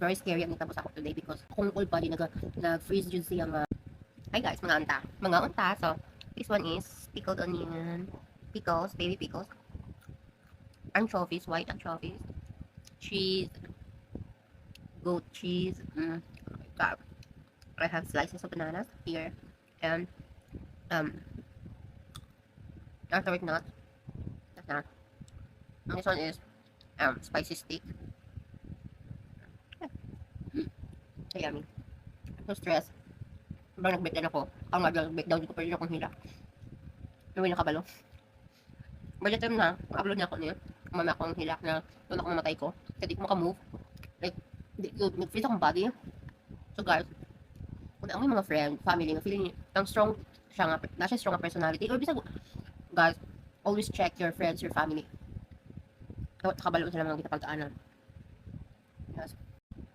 very scary ang natapos ako today because akong all body nag-freeze dyan siyang hi guys, mga unta. So this one is pickled onion, pickles, baby pickles, anchovies, white anchovies, cheese, goat cheese. God. I have slices of bananas here, and agarlic nut. That's not. And this one is spicy steak. So yummy. I'm so stressed. Parang nag-breakdown ako. Ako nga nag-breakdown dito, pero akong hila. Gawin na kabalo. By the time na, upload na ako niya. Umama akong hilak na doon ako mamatay ko. Kasi di ko makamove. Like, nag-freeze akong body. So guys, kung ang mga friend, family, na feeling ang strong siya nga, na siya strong personality. Or bisag, guys, always check your friends, your family. Kabalo sila mga kitapagdaanan. Yes.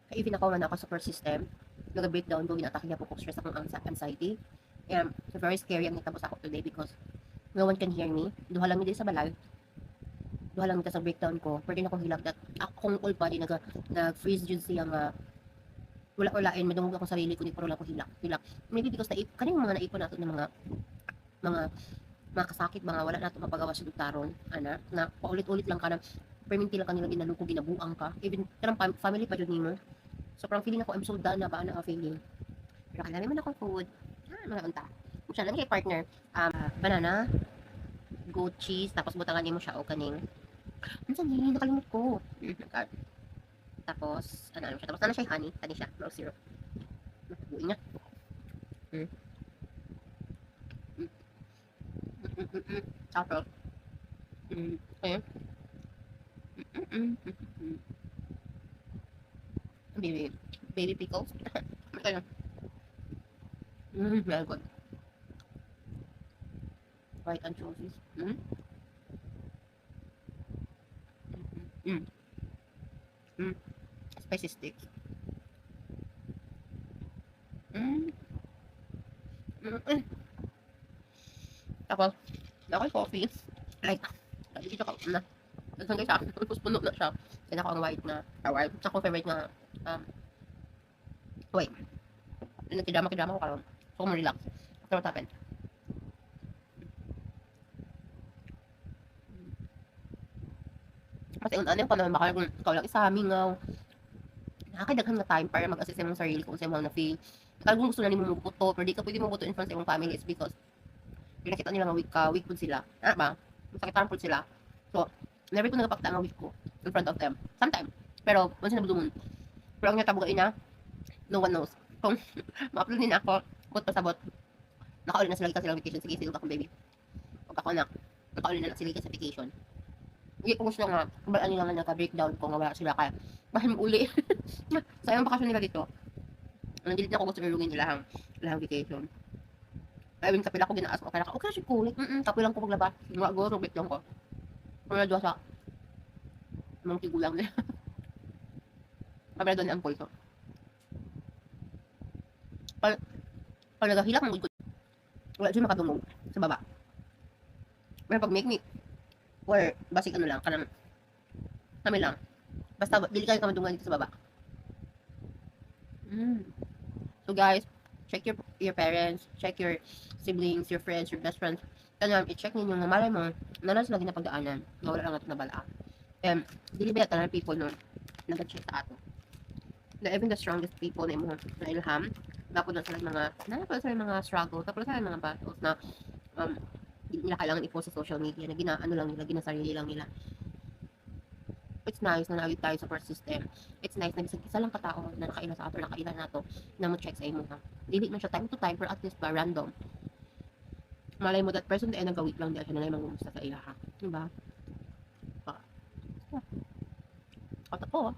Kaya even ako man ako support system, nag-breakdown ko, ginatake niya po ko stress akong anxiety. And it's very scary ang natapos ako today because no one can hear me. Duha lang mi sa balay. Duha lang mi sa breakdown ko. Pwede na akong hilak that akong all body nag-freeze dyan siyang wala-ulain, madungog akong sarili ko, pero wala ko hilak. Maybe because kaning mga naipon nato ng mga kasakit, mga wala nato mapagawa sa dutaron, ana, na paulit-ulit lang ka na perminti lang kanila ginaluko, ginabuang ka. Even kanang family pa jud nimo. So parang feeling ako I'm so done na ba na feeling. Pero kailangan naman akong food. Mga unta. Siya lang kay partner, banana, goat cheese, tapos butangan nimo siya o kaning. Ano ni nakalimot ko. Tapos ano siya, tapos na siya honey, tani siya, no syrup. Buin niya. Tapos okay. Baby pickles. Okay. Very good. White anchovies. Spicy steak. Tapos, ako coffee. Like, sabi dito ka na. Hanggang sa akin, tapos puno na siya. Then ako ang white na, white. Ako favorite na, wait. Kidama ko karon. So, relax. After what happened? Kasi ano yung panahon baka kung ikaw lang isa, mingaw. Nakakadaghan na time para mag-assess sa mong sarili kung sa'yo mo na feel. Kaya kung gusto na nimo magbuto, pero di ka pwede magbuto in front sa imong family is because pinakita nila nga weak po sila. Ba? Masakitan po sila. So, never ko nagapakta nga weak ko in front of them. Sometimes. Pero, once na budumon. Pero ang natabugain na, no one knows. Kung ma-upload din ako, bot pasabot, nakauli na sila kita silang vacation. Sige, silog akong baby. Huwag ako na, nakauli na sila sa vacation. Hindi ko gusto nga, balaan nila nga naka-breakdown ko nga wala sila kaya mahal mo uli. Sayang bakasyon nila dito. Nandilit na ako gusto nilugin nila ang vacation. Kaya yung kapila ko ginaas ko, kaya okay siya kulit. Tapoy lang ko paglaba. Mga guro, breakdown ko. Kung nadwa sa mga tigulang nila. Kamera doon ang pulso. Pag nagahilak ng good, wala siya makadungog sa baba. Pero pag make me, or basic ano lang, kanang kami lang. Basta dili kayo ka madungan dito sa baba. So guys, check your parents, check your siblings, your friends, your best friends. Kanang i-check ninyo nga malay mo, nanas lagi na pagdaanan, nga wala lang natin nabalaan. Dili ba tanan people no nag-check sa ato. Na even the strongest people na mo na ilham, dapat na sila mga struggle, tapos sila mga battles na hindi nila kailangan i-post sa social media na ginaano lang nila, ginasarili lang nila. It's nice na nawid tayo sa support system. It's nice na isa lang katao na nakaila sa ato, nakaila na to, na mo check sa imo ha. Dili man siya time to time, pero at least ba random. Malay mo that person na nagawit lang diya siya na mangumusta sa iya ha. Diba? At ako,